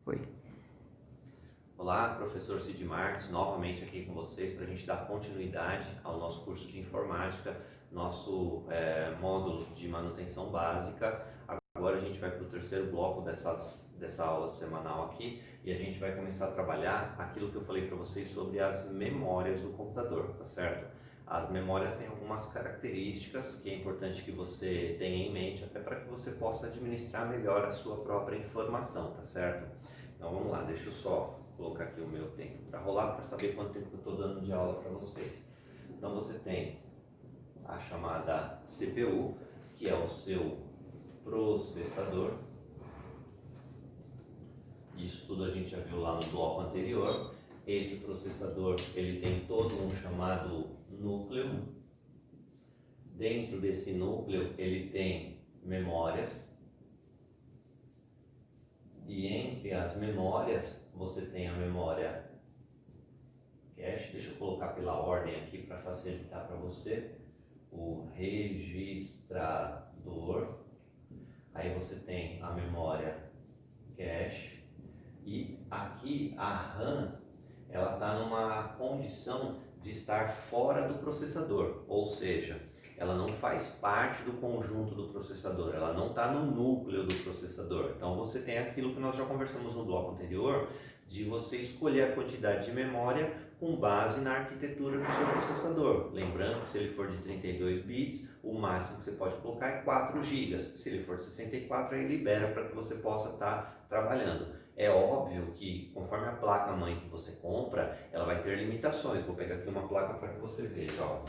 Oi. Olá, professor Cid Marques, novamente aqui com vocês para a gente dar continuidade ao nosso curso de informática, nosso módulo de manutenção básica. Agora a gente vai para o terceiro bloco dessa aula semanal aqui e a gente vai começar a trabalhar aquilo que eu falei para vocês sobre as memórias do computador, tá certo? As memórias têm algumas características que é importante que você tenha em mente, até para que você possa administrar melhor a sua própria informação, tá certo? Então vamos lá, deixa eu só colocar aqui o meu tempo para rolar, para saber quanto tempo eu estou dando de aula para vocês. Então você tem a chamada CPU, que é o seu processador. Isso tudo a gente já viu lá no bloco anterior. Esse processador ele tem todo um chamado núcleo. Dentro desse núcleo ele tem memórias. E entre as memórias você tem a memória cache. Deixa eu colocar pela ordem aqui para facilitar para você. O registrador. Aí você tem a memória cache. E aqui a RAM ela está numa condição de estar fora do processador, ou seja, ela não faz parte do conjunto do processador, ela não está no núcleo do processador. Então você tem aquilo que nós já conversamos no bloco anterior, de você escolher a quantidade de memória com base na arquitetura do seu processador. Lembrando que se ele for de 32 bits, o máximo que você pode colocar é 4 GB. Se ele for de 64, aí libera para que você possa estar trabalhando. É óbvio que conforme a placa-mãe que você compra, ela vai ter limitações. Vou pegar aqui uma placa para que você veja. Ó.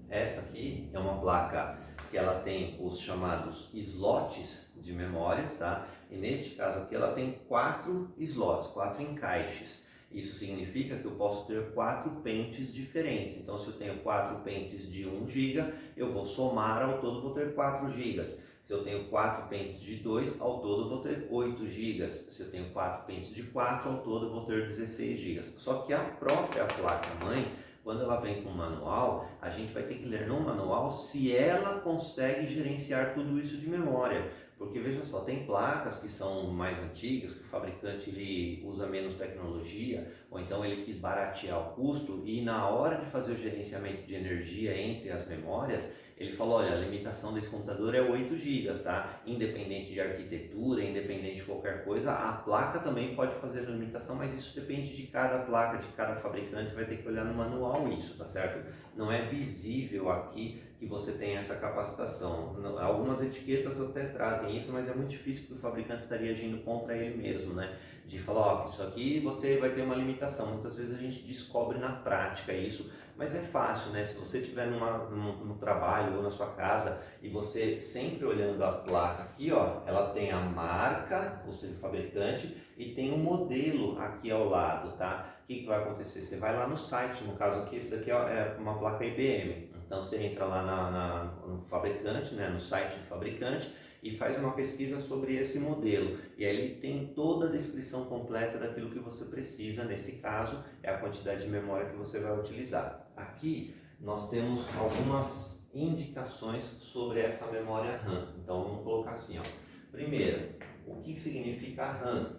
Essa aqui é uma placa que ela tem os chamados slots de memórias, tá? E neste caso aqui ela tem 4 slots, 4 encaixes. Isso significa que eu posso ter 4 pentes diferentes. Então se eu tenho 4 pentes de 1 GB, eu vou somar, ao todo vou ter 4 GB. Se eu tenho 4 pentes de 2, ao todo eu vou ter 8 GB. Se eu tenho 4 pentes de 4, ao todo eu vou ter 16 GB. Só que a própria placa-mãe, quando ela vem com o manual, a gente vai ter que ler no manual se ela consegue gerenciar tudo isso de memória. Porque veja só, tem placas que são mais antigas, que o fabricante ele usa menos tecnologia, ou então ele quis baratear o custo e na hora de fazer o gerenciamento de energia entre as memórias, ele falou, olha, a limitação desse computador é 8 GB, tá? Independente de arquitetura, independente de qualquer coisa, a placa também pode fazer a limitação, mas isso depende de cada placa, de cada fabricante, você vai ter que olhar no manual isso, tá certo? Não é visível aqui que você tem essa capacitação. Algumas etiquetas até trazem isso, mas é muito difícil porque o fabricante estaria agindo contra ele mesmo, né? De falar, ó, isso aqui você vai ter uma limitação. Muitas vezes a gente descobre na prática isso, mas é fácil, né? Se você estiver no trabalho ou na sua casa e você sempre olhando a placa aqui, ó, ela tem a marca, ou seja, o fabricante, e tem um modelo aqui ao lado, tá? O que vai acontecer? Você vai lá no site, no caso aqui, esse daqui é uma placa IBM. Então você entra lá no fabricante, né, no site do fabricante e faz uma pesquisa sobre esse modelo. E aí ele tem toda a descrição completa daquilo que você precisa. Nesse caso, é a quantidade de memória que você vai utilizar. Aqui nós temos algumas indicações sobre essa memória RAM. Então vamos colocar assim, ó. Primeiro, o que significa RAM?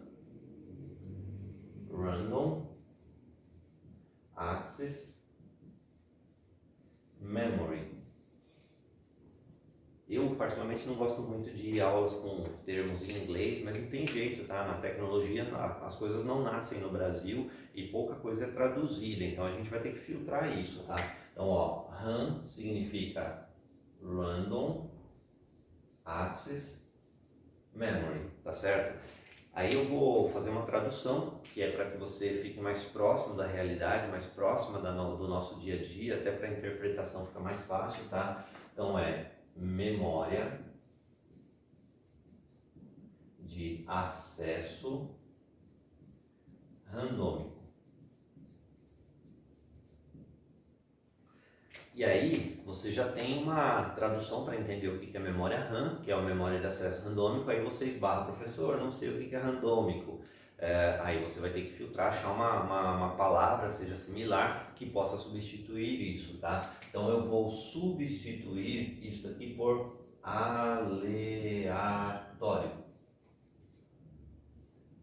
Random Access Memory. Eu particularmente não gosto muito de aulas com termos em inglês, mas não tem jeito, tá? Na tecnologia as coisas não nascem no Brasil e pouca coisa é traduzida, então a gente vai ter que filtrar isso, tá? Então, ó, RAM significa Random Access Memory, tá certo? Aí eu vou fazer uma tradução, que é para que você fique mais próximo da realidade, mais próxima do nosso dia a dia, até para a interpretação ficar mais fácil, tá? Então é memória de acesso randômico. E aí você já tem uma tradução para entender o que é memória RAM, que é a memória de acesso randômico, aí você esbarra, professor, não sei o que é randômico. Aí você vai ter que filtrar, achar uma palavra, seja similar, que possa substituir isso, tá? Então eu vou substituir isso aqui por aleatório.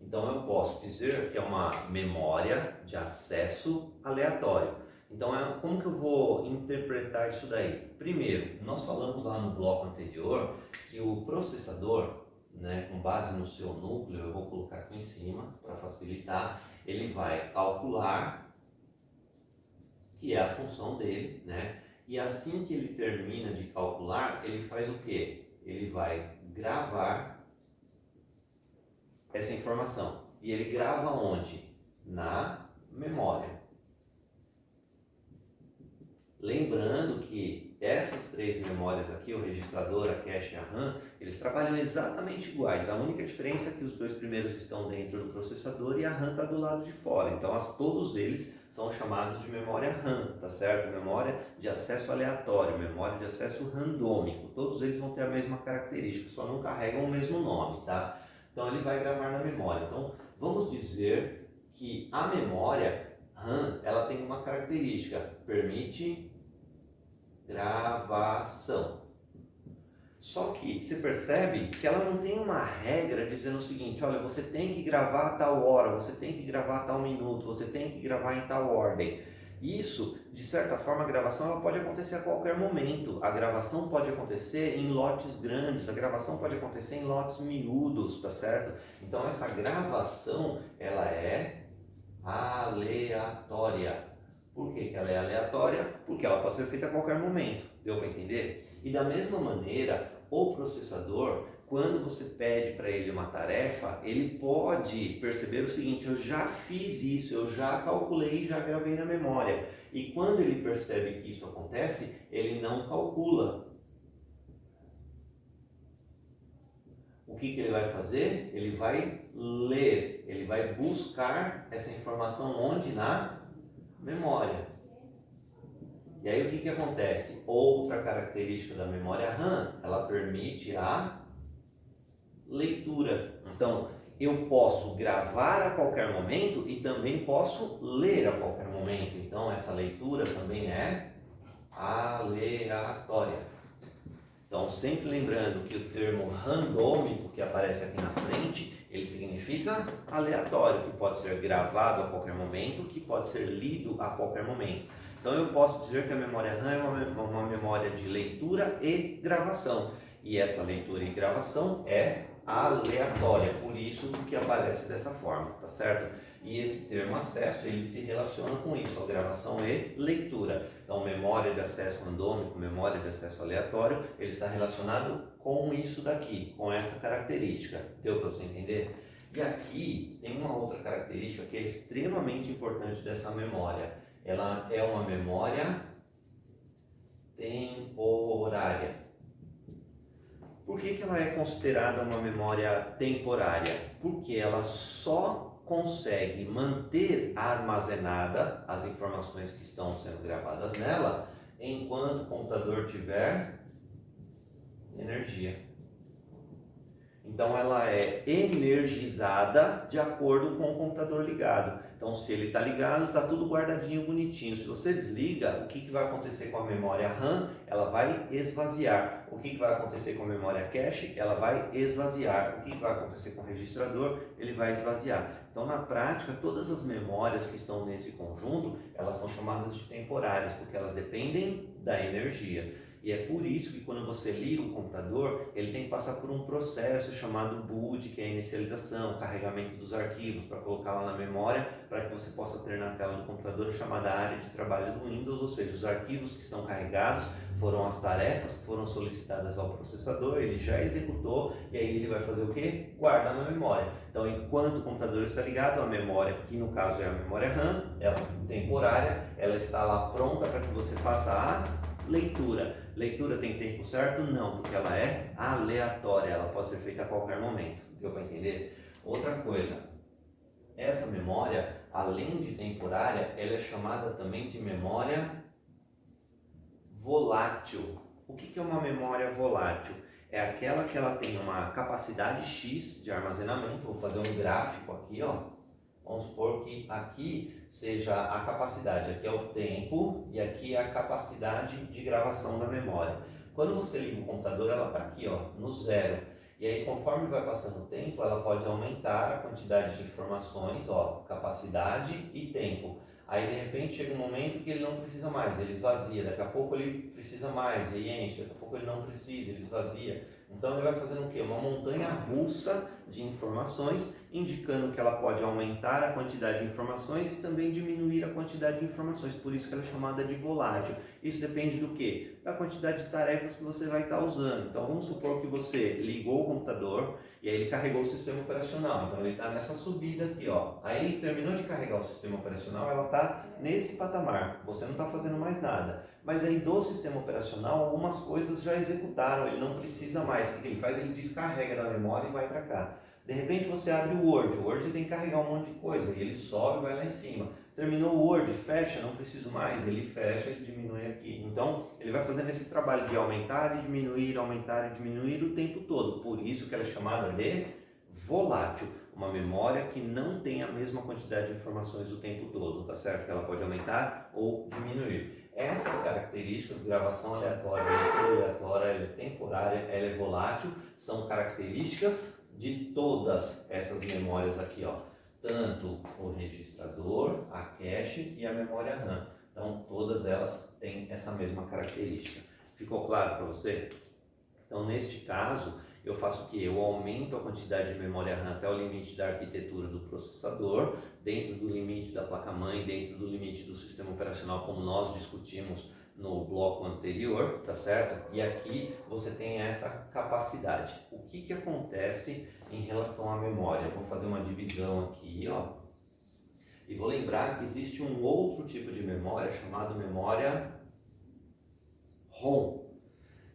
Então eu posso dizer que é uma memória de acesso aleatório. Então como que eu vou interpretar isso daí? Primeiro, nós falamos lá no bloco anterior que o processador, né, com base no seu núcleo, eu vou colocar aqui em cima para facilitar, ele vai calcular, que é a função dele, né? E assim que ele termina de calcular, ele faz o quê? Ele vai gravar essa informação. E ele grava onde? Na memória. Lembrando que essas três memórias aqui, o registrador, a cache e a RAM, eles trabalham exatamente iguais. A única diferença é que os dois primeiros estão dentro do processador e a RAM está do lado de fora. Então todos eles são chamados de memória RAM, tá certo? Memória de acesso aleatório, memória de acesso randômico. Todos eles vão ter a mesma característica, só não carregam o mesmo nome, tá? Então ele vai gravar na memória. Então vamos dizer que a memória RAM, ela tem uma característica, permite gravação. Só que você percebe que ela não tem uma regra dizendo o seguinte: olha, você tem que gravar a tal hora, você tem que gravar a tal minuto, você tem que gravar em tal ordem. Isso, de certa forma, a gravação ela pode acontecer a qualquer momento. A gravação pode acontecer em lotes grandes, a gravação pode acontecer em lotes miúdos, tá certo? Então essa gravação, ela é aleatória. Por que ela é aleatória? Porque ela pode ser feita a qualquer momento. Deu para entender? E da mesma maneira, o processador, quando você pede para ele uma tarefa, ele pode perceber o seguinte: eu já fiz isso, eu já calculei, já gravei na memória. E quando ele percebe que isso acontece, ele não calcula. O que ele vai fazer? Ele vai ler, ele vai buscar essa informação onde? Na memória. E aí o que acontece? Outra característica da memória RAM, ela permite a leitura. Então, eu posso gravar a qualquer momento e também posso ler a qualquer momento. Então, essa leitura também é aleatória. Então, sempre lembrando que o termo randômico que aparece aqui na frente, ele significa aleatório, que pode ser gravado a qualquer momento, que pode ser lido a qualquer momento. Então, eu posso dizer que a memória RAM é uma memória de leitura e gravação. E essa leitura e gravação é aleatória, por isso que aparece dessa forma, tá certo? E esse termo acesso, ele se relaciona com isso, a gravação e leitura. Então, memória de acesso randômico, memória de acesso aleatório, ele está relacionado com isso daqui, com essa característica. Deu para você entender? E aqui tem uma outra característica que é extremamente importante dessa memória. Ela é uma memória temporária. Por que ela é considerada uma memória temporária? Porque ela só consegue manter armazenada as informações que estão sendo gravadas nela enquanto o computador tiver energia. Então ela é energizada de acordo com o computador ligado. Então se ele está ligado, está tudo guardadinho, bonitinho. Se você desliga, o que vai acontecer com a memória RAM? Ela vai esvaziar. O que vai acontecer com a memória cache? Ela vai esvaziar. O que vai acontecer com o registrador? Ele vai esvaziar. Então na prática, todas as memórias que estão nesse conjunto, elas são chamadas de temporárias, porque elas dependem da energia. E é por isso que quando você liga o computador, ele tem que passar por um processo chamado boot, que é a inicialização, carregamento dos arquivos para colocar lá na memória, para que você possa ter na tela do computador a chamada área de trabalho do Windows, ou seja, os arquivos que estão carregados foram as tarefas que foram solicitadas ao processador, ele já executou e aí ele vai fazer o que? Guardar na memória. Então, enquanto o computador está ligado, a memória, que no caso é a memória RAM, ela é temporária, ela está lá pronta para que você faça a leitura. Leitura tem tempo certo? Não, porque ela é aleatória, ela pode ser feita a qualquer momento. Deu para entender? Outra coisa, essa memória, além de temporária, ela é chamada também de memória volátil. O que é uma memória volátil? É aquela que ela tem uma capacidade X de armazenamento. Vou fazer um gráfico aqui, ó. Vamos supor que aqui seja a capacidade, aqui é o tempo e aqui é a capacidade de gravação da memória. Quando você liga o computador, ela está aqui, ó, no zero. E aí, conforme vai passando o tempo, ela pode aumentar a quantidade de informações, ó, capacidade e tempo. Aí, de repente, chega um momento que ele não precisa mais, ele esvazia. Daqui a pouco ele precisa mais, ele enche. Daqui a pouco ele não precisa, ele esvazia. Então, ele vai fazendo o quê? Uma montanha russa de informações, indicando que ela pode aumentar a quantidade de informações e também diminuir a quantidade de informações. Por isso que ela é chamada de volátil. Isso depende do quê? Da quantidade de tarefas que você vai estar usando. Então, vamos supor que você ligou o computador e aí ele carregou o sistema operacional. Então, ele está nessa subida aqui, ó. Aí ele terminou de carregar o sistema operacional, ela está nesse patamar. Você não está fazendo mais nada. Mas aí do sistema operacional, algumas coisas já executaram, ele não precisa mais. O que ele faz? Ele descarrega da memória e vai para cá. De repente você abre o Word tem que carregar um monte de coisa, e ele sobe e vai lá em cima. Terminou o Word, fecha, não preciso mais, ele fecha, ele diminui aqui. Então, ele vai fazendo esse trabalho de aumentar e diminuir o tempo todo. Por isso que ela é chamada de volátil. Uma memória que não tem a mesma quantidade de informações o tempo todo, tá certo? Que ela pode aumentar ou diminuir. Essas características, gravação aleatória, leitura aleatória, ela é temporária, ela é volátil, são características de todas essas memórias aqui, ó. Tanto o registrador, a cache e a memória RAM. Então, todas elas têm essa mesma característica. Ficou claro para você? Então, neste caso, eu faço o quê? Eu aumento a quantidade de memória RAM até o limite da arquitetura do processador, dentro do limite da placa-mãe, dentro do limite do sistema operacional, como nós discutimos no bloco anterior, tá certo? E aqui você tem essa capacidade. O que acontece em relação à memória? Eu vou fazer uma divisão aqui, ó. E vou lembrar que existe um outro tipo de memória chamado memória ROM.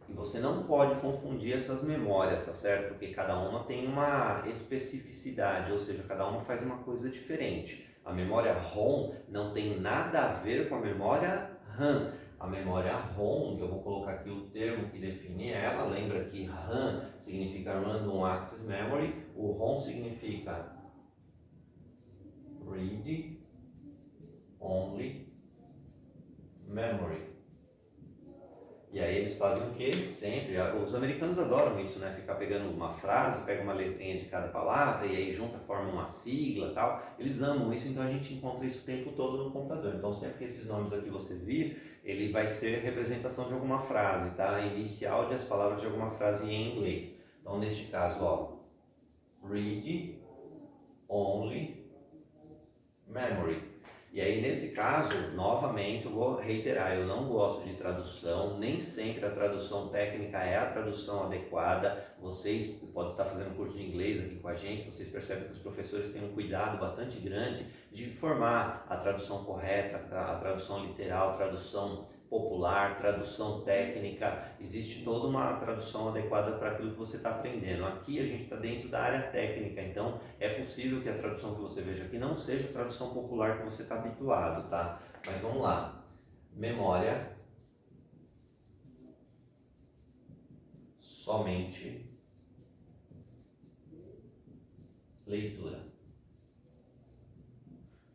E você não pode confundir essas memórias, tá certo? Porque cada uma tem uma especificidade, ou seja, cada uma faz uma coisa diferente. A memória ROM não tem nada a ver com a memória RAM. A memória ROM, eu vou colocar aqui o termo que define ela, lembra que RAM significa Random Access Memory, o ROM significa Read Only Memory. E aí eles fazem o quê? Sempre, os americanos adoram isso, né? Ficar pegando uma frase, pega uma letrinha de cada palavra e aí junta, forma uma sigla e tal. Eles amam isso, então a gente encontra isso o tempo todo no computador. Então sempre que esses nomes aqui você vir, ele vai ser representação de alguma frase, tá? Inicial de as palavras de alguma frase em inglês. Então neste caso, ó, Read Only Memory. E aí, nesse caso, novamente, eu vou reiterar, eu não gosto de tradução, nem sempre a tradução técnica é a tradução adequada. Vocês podem estar fazendo curso de inglês aqui com a gente, vocês percebem que os professores têm um cuidado bastante grande de formar a tradução correta, a tradução literal, a tradução popular, tradução técnica. Existe toda uma tradução adequada para aquilo que você está aprendendo. Aqui a gente está dentro da área técnica, então é possível que a tradução que você veja aqui não seja a tradução popular que você está habituado, tá? Mas vamos lá. Memória somente leitura.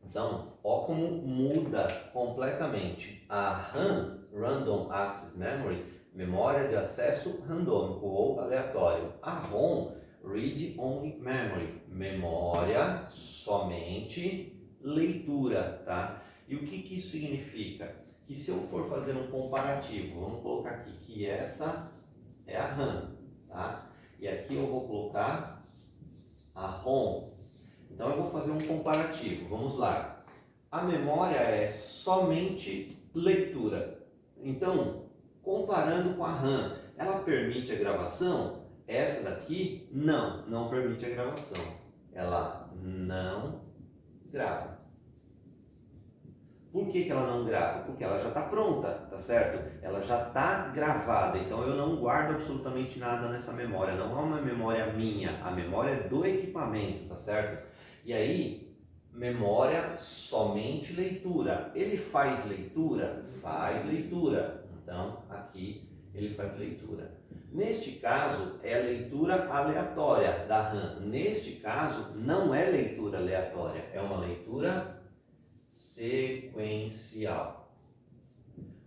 Então, ó como muda completamente. A RAM, Random Access Memory, memória de acesso randômico ou aleatório. A ROM, Read Only Memory, memória somente leitura, tá? E o que isso significa? Que se eu for fazer um comparativo, vamos colocar aqui que essa é a RAM, tá? E aqui eu vou colocar a ROM. Então eu vou fazer um comparativo, vamos lá. A memória é somente leitura. Então, comparando com a RAM, ela permite a gravação? Essa daqui, não permite a gravação. Ela não grava. Por que ela não grava? Porque ela já está pronta, tá certo? Ela já está gravada, então eu não guardo absolutamente nada nessa memória. Não é uma memória minha, a memória é do equipamento, tá certo? E aí, memória somente leitura. Ele faz leitura? Faz leitura. Então, aqui ele faz leitura. Neste caso, é leitura aleatória da RAM. Neste caso, não é leitura aleatória, é uma leitura sequencial.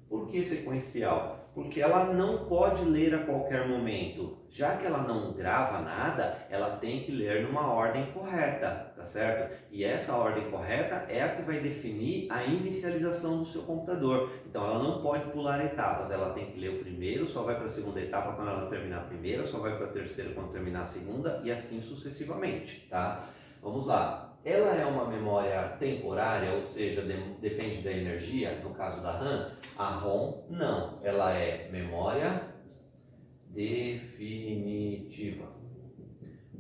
Por que sequencial? Porque ela não pode ler a qualquer momento. Já que ela não grava nada, ela tem que ler numa ordem correta, tá certo? E essa ordem correta é a que vai definir a inicialização do seu computador. Então ela não pode pular etapas, ela tem que ler o primeiro, só vai para a segunda etapa quando ela terminar a primeira, só vai para a terceira quando terminar a segunda e assim sucessivamente, tá? Vamos lá. Ela é uma memória temporária, ou seja, depende da energia, no caso da RAM. A ROM, não. Ela é memória definitiva.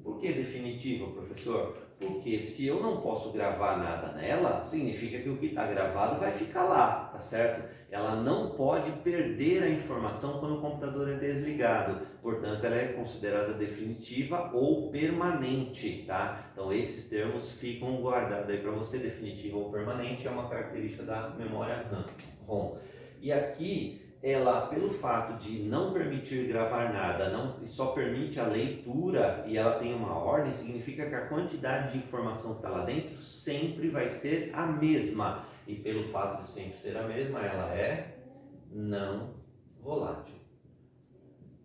Por que definitiva, professor? Porque se eu não posso gravar nada nela, significa que o que está gravado vai ficar lá, tá certo? Ela não pode perder a informação quando o computador é desligado. Portanto, ela é considerada definitiva ou permanente, tá? Então, esses termos ficam guardados aí para você. Definitiva ou permanente é uma característica da memória RAM, ROM. E aqui, ela, pelo fato de não permitir gravar nada, só permite a leitura e ela tem uma ordem, significa que a quantidade de informação que está lá dentro sempre vai ser a mesma. E pelo fato de sempre ser a mesma, ela é não volátil.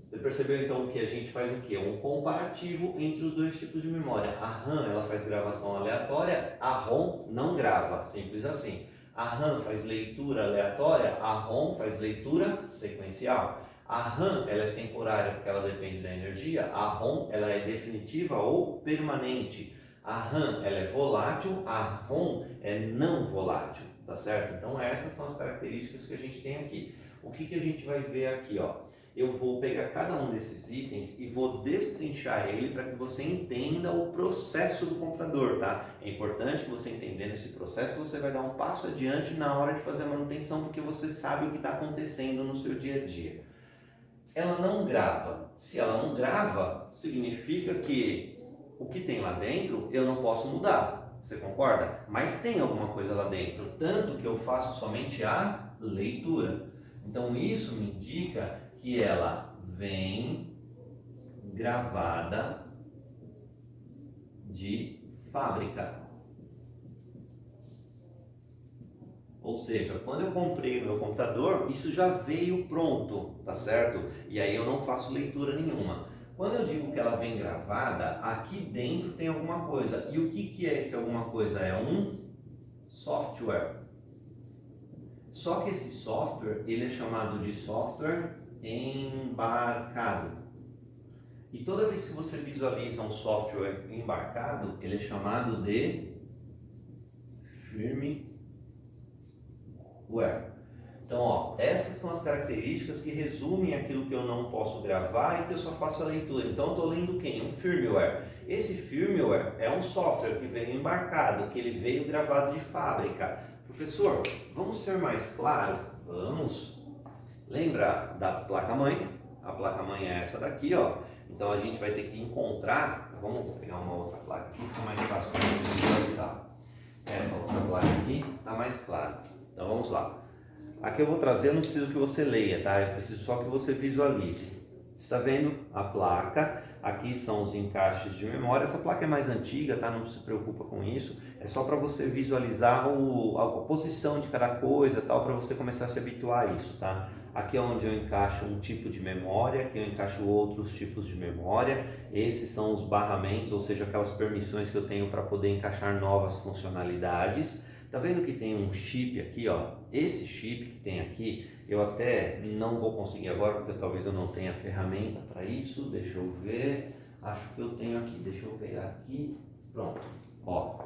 Você percebeu então que a gente faz o quê? Um comparativo entre os dois tipos de memória. A RAM ela faz gravação aleatória, a ROM não grava, simples assim. A RAM faz leitura aleatória, a ROM faz leitura sequencial. A RAM ela é temporária porque ela depende da energia, a ROM ela é definitiva ou permanente. A RAM ela é volátil, a ROM é não volátil, tá certo? Então essas são as características que a gente tem aqui. O que a gente vai ver aqui, ó? Eu vou pegar cada um desses itens e vou destrinchar ele para que você entenda o processo do computador, tá? É importante que você entendendo esse processo, você vai dar um passo adiante na hora de fazer a manutenção, porque você sabe o que está acontecendo no seu dia a dia. Ela não grava. Se ela não grava, significa que o que tem lá dentro eu não posso mudar. Você concorda? Mas tem alguma coisa lá dentro, tanto que eu faço somente a leitura. Então isso me indica que ela vem gravada de fábrica. Ou seja, quando eu comprei o meu computador, isso já veio pronto, tá certo? E aí eu não faço leitura nenhuma. Quando eu digo que ela vem gravada, aqui dentro tem alguma coisa. E o que é esse alguma coisa? É um software. Só que esse software, ele é chamado de software embarcado. E toda vez que você visualiza um software embarcado, ele é chamado de firmware. Então, ó, essas são as características que resumem aquilo que eu não posso gravar e que eu só faço a leitura. Então, eu estou lendo quem? Um firmware. Esse firmware é um software que veio embarcado, que ele veio gravado de fábrica. Professor, vamos ser mais claro? Vamos. Lembra da placa-mãe? A placa-mãe é essa daqui, ó. Então a gente vai ter que encontrar. Vamos pegar uma outra placa aqui, fica mais fácil para você visualizar. Essa outra placa aqui está mais clara. Então vamos lá. Aqui eu vou trazer, não preciso que você leia, tá? Eu preciso só que você visualize. Você está vendo a placa? Aqui são os encaixes de memória. Essa placa é mais antiga, tá? Não se preocupa com isso. É só para você visualizar a posição de cada coisa, tal, para você começar a se habituar a isso, tá? Aqui é onde eu encaixo um tipo de memória, aqui eu encaixo outros tipos de memória. Esses são os barramentos, ou seja, aquelas permissões que eu tenho para poder encaixar novas funcionalidades. Tá vendo que tem um chip aqui, ó? Esse chip que tem aqui, eu até não vou conseguir agora, porque talvez eu não tenha ferramenta para isso. Deixa eu ver. Acho que eu tenho aqui. Deixa eu pegar aqui. Pronto. Ó,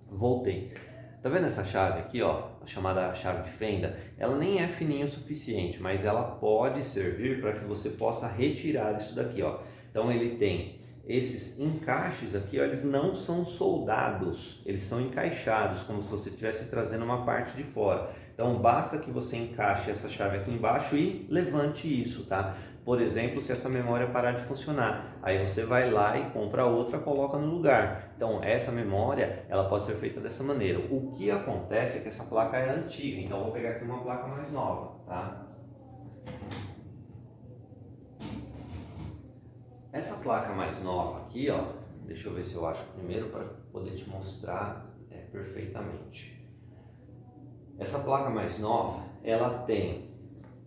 voltei. Tá vendo essa chave aqui, ó? A chamada chave de fenda? Ela nem é fininha o suficiente, mas ela pode servir para que você possa retirar isso daqui, ó. Então ele tem esses encaixes aqui, ó, eles não são soldados, eles são encaixados, como se você estivesse trazendo uma parte de fora. Então basta que você encaixe essa chave aqui embaixo e levante isso, tá? Por exemplo, se essa memória parar de funcionar, aí você vai lá e compra outra, coloca no lugar. Então essa memória, ela pode ser feita dessa maneira. O que acontece é que essa placa é antiga, então eu vou pegar aqui uma placa mais nova, tá? Essa placa mais nova aqui, ó, deixa eu ver se eu acho primeiro para poder te mostrar perfeitamente. Essa placa mais nova, ela tem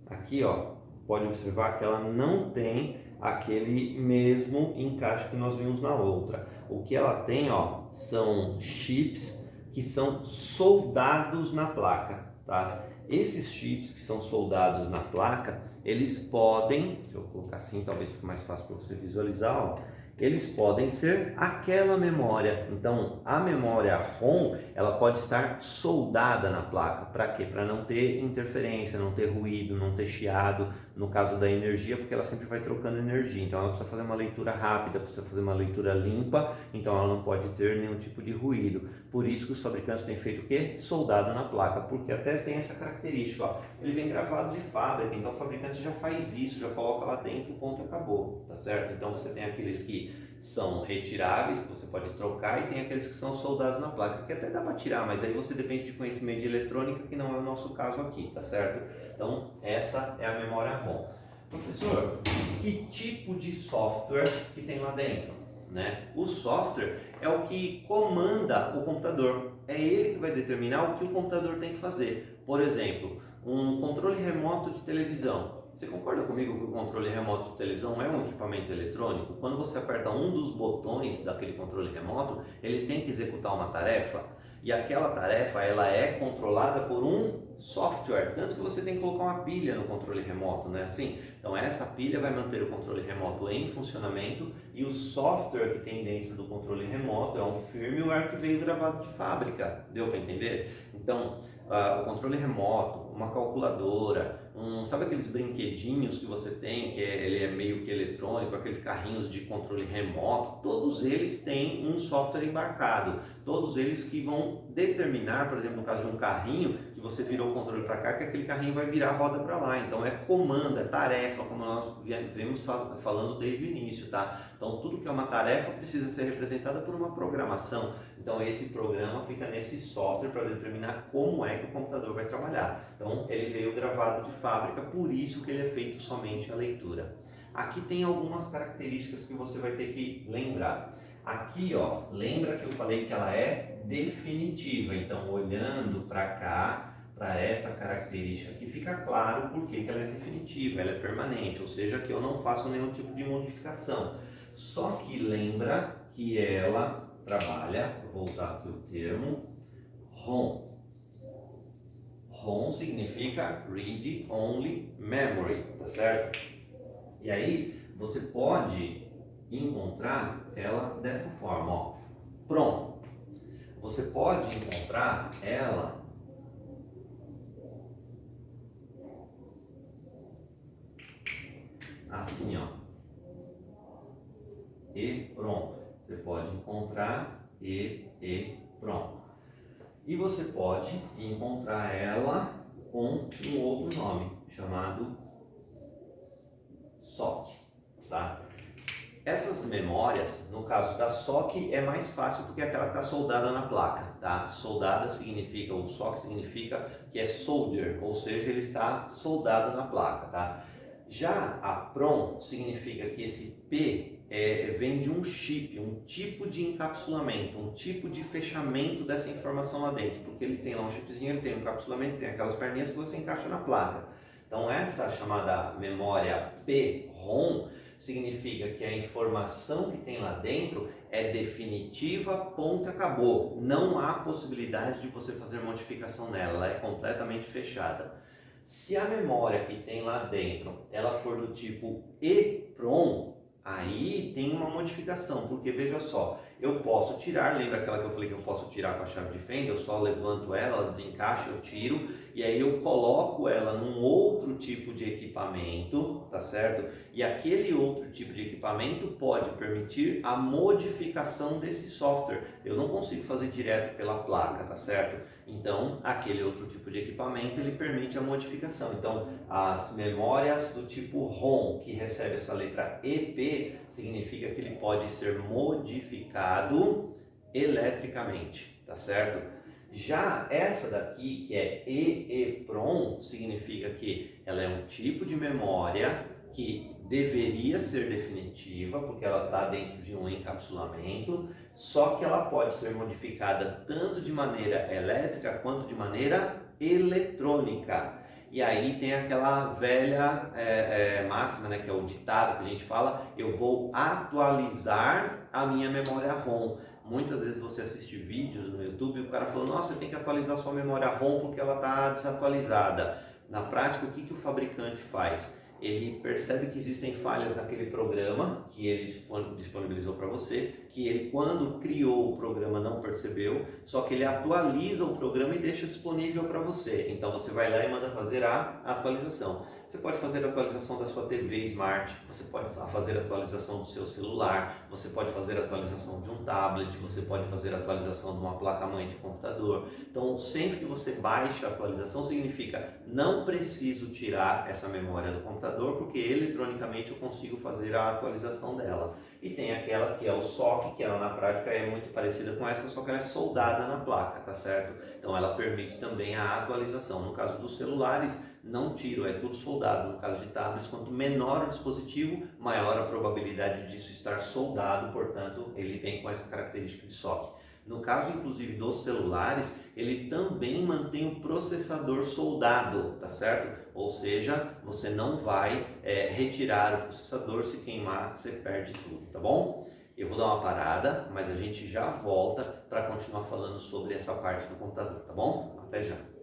aqui, ó, pode observar que ela não tem aquele mesmo encaixe que nós vimos na outra. O que ela tem, ó, são chips que são soldados na placa, tá? Esses chips que são soldados na placa, eles podem, se eu colocar assim, talvez fique mais fácil para você visualizar, ó, eles podem ser aquela memória. Então, a memória ROM, ela pode estar soldada na placa. Para quê? Para não ter interferência, não ter ruído, não ter chiado, no caso da energia, porque ela sempre vai trocando energia. Então, ela precisa fazer uma leitura rápida, precisa fazer uma leitura limpa, então ela não pode ter nenhum tipo de ruído. Por isso que os fabricantes têm feito o quê? Soldado na placa, porque até tem essa característica, ó. Ele vem gravado de fábrica, então o fabricante já faz isso, já coloca lá dentro, ponto, acabou, tá certo? Então você tem aqueles que são retiráveis, que você pode trocar, e tem aqueles que são soldados na placa, que até dá para tirar, mas aí você depende de conhecimento de eletrônica, que não é o nosso caso aqui, tá certo? Então essa é a memória ROM. Professor, que tipo de software que tem lá dentro? Né? O software é o que comanda o computador, é ele que vai determinar o que o computador tem que fazer. Por exemplo, um controle remoto de televisão. Você concorda comigo que o controle remoto de televisão é um equipamento eletrônico? Quando você aperta um dos botões daquele controle remoto, ele tem que executar uma tarefa, e aquela tarefa ela é controlada por um software, tanto que você tem que colocar uma pilha no controle remoto, não é assim? Então essa pilha vai manter o controle remoto em funcionamento, e o software que tem dentro do controle remoto é um firmware que veio gravado de fábrica, deu para entender? Então o controle remoto, uma calculadora, sabe aqueles brinquedinhos que você tem, que ele é meio que eletrônico, aqueles carrinhos de controle remoto, todos eles têm um software embarcado, todos eles que vão determinar, por exemplo, no caso de um carrinho, que você virou o controle para cá, que aquele carrinho vai virar a roda para lá. Então é comando, é tarefa, como nós vemos falando desde o início, tá? Então tudo que é uma tarefa precisa ser representada por uma programação. Então esse programa fica nesse software para determinar como é que o computador vai trabalhar. Então ele veio gravado de fábrica, por isso que ele é feito somente a leitura. Aqui tem algumas características que você vai ter que lembrar. Aqui, ó, lembra que eu falei que ela é definitiva. Então, olhando para cá, para essa característica aqui, fica claro por que ela é definitiva, ela é permanente, ou seja, que eu não faço nenhum tipo de modificação. Só que lembra que ela trabalha, eu vou usar aqui o termo ROM. ROM significa Read Only Memory, tá certo? E aí você pode encontrar ela dessa forma, ó. Pronto. Você pode encontrar ela assim, ó. E pronto. Você pode encontrar e pronto. E você pode encontrar ela com um outro nome, chamado SOC, tá? Essas memórias, no caso da SOC, é mais fácil porque é aquela que está soldada na placa, tá? Soldada significa, ou SOC significa que é solder, ou seja, ele está soldado na placa, tá? Já a PROM significa que esse P vem de um chip, um tipo de encapsulamento, um tipo de fechamento dessa informação lá dentro, porque ele tem lá um chipzinho, ele tem um encapsulamento, tem aquelas perninhas que você encaixa na placa. Então essa chamada memória PROM significa que a informação que tem lá dentro é definitiva, ponto, acabou. Não há possibilidade de você fazer modificação nela, ela é completamente fechada. Se a memória que tem lá dentro ela for do tipo EPROM, aí tem uma modificação, porque veja só, eu posso tirar, lembra aquela que eu falei que eu posso tirar com a chave de fenda? Eu só levanto ela, ela desencaixa, eu tiro, e aí eu coloco ela num outro tipo de equipamento, tá certo? E aquele outro tipo de equipamento pode permitir a modificação desse software. Eu não consigo fazer direto pela placa, tá certo? Então, aquele outro tipo de equipamento, ele permite a modificação. Então, as memórias do tipo ROM, que recebe essa letra EP, significa que ele pode ser modificado eletricamente, tá certo? Já essa daqui, que é EEPROM, significa que ela é um tipo de memória que deveria ser definitiva, porque ela está dentro de um encapsulamento, só que ela pode ser modificada tanto de maneira elétrica quanto de maneira eletrônica. E aí tem aquela velha máxima, né, que é o ditado que a gente fala, eu vou atualizar a minha memória ROM. Muitas vezes você assiste vídeos no YouTube e o cara falou, nossa, você tem que atualizar sua memória ROM porque ela está desatualizada. Na prática, o que o fabricante faz? Ele percebe que existem falhas naquele programa que ele disponibilizou para você, que ele, quando criou o programa, não percebeu, só que ele atualiza o programa e deixa disponível para você. Então você vai lá e manda fazer a atualização. Você pode fazer a atualização da sua TV Smart, você pode fazer a atualização do seu celular, você pode fazer a atualização de um tablet, você pode fazer a atualização de uma placa-mãe de computador. Então, sempre que você baixa a atualização, significa não preciso tirar essa memória do computador, porque eletronicamente eu consigo fazer a atualização dela. E tem aquela que é o SOC, que ela na prática é muito parecida com essa, só que ela é soldada na placa, tá certo? Então ela permite também a atualização. No caso dos celulares, não tiro, é tudo soldado. No caso de tablets, quanto menor o dispositivo, maior a probabilidade disso estar soldado, portanto ele vem com essa característica de SOC. No caso, inclusive, dos celulares, ele também mantém o processador soldado, tá certo? Ou seja, você não vai retirar o processador, se queimar, você perde tudo, tá bom? Eu vou dar uma parada, mas a gente já volta para continuar falando sobre essa parte do computador, tá bom? Até já!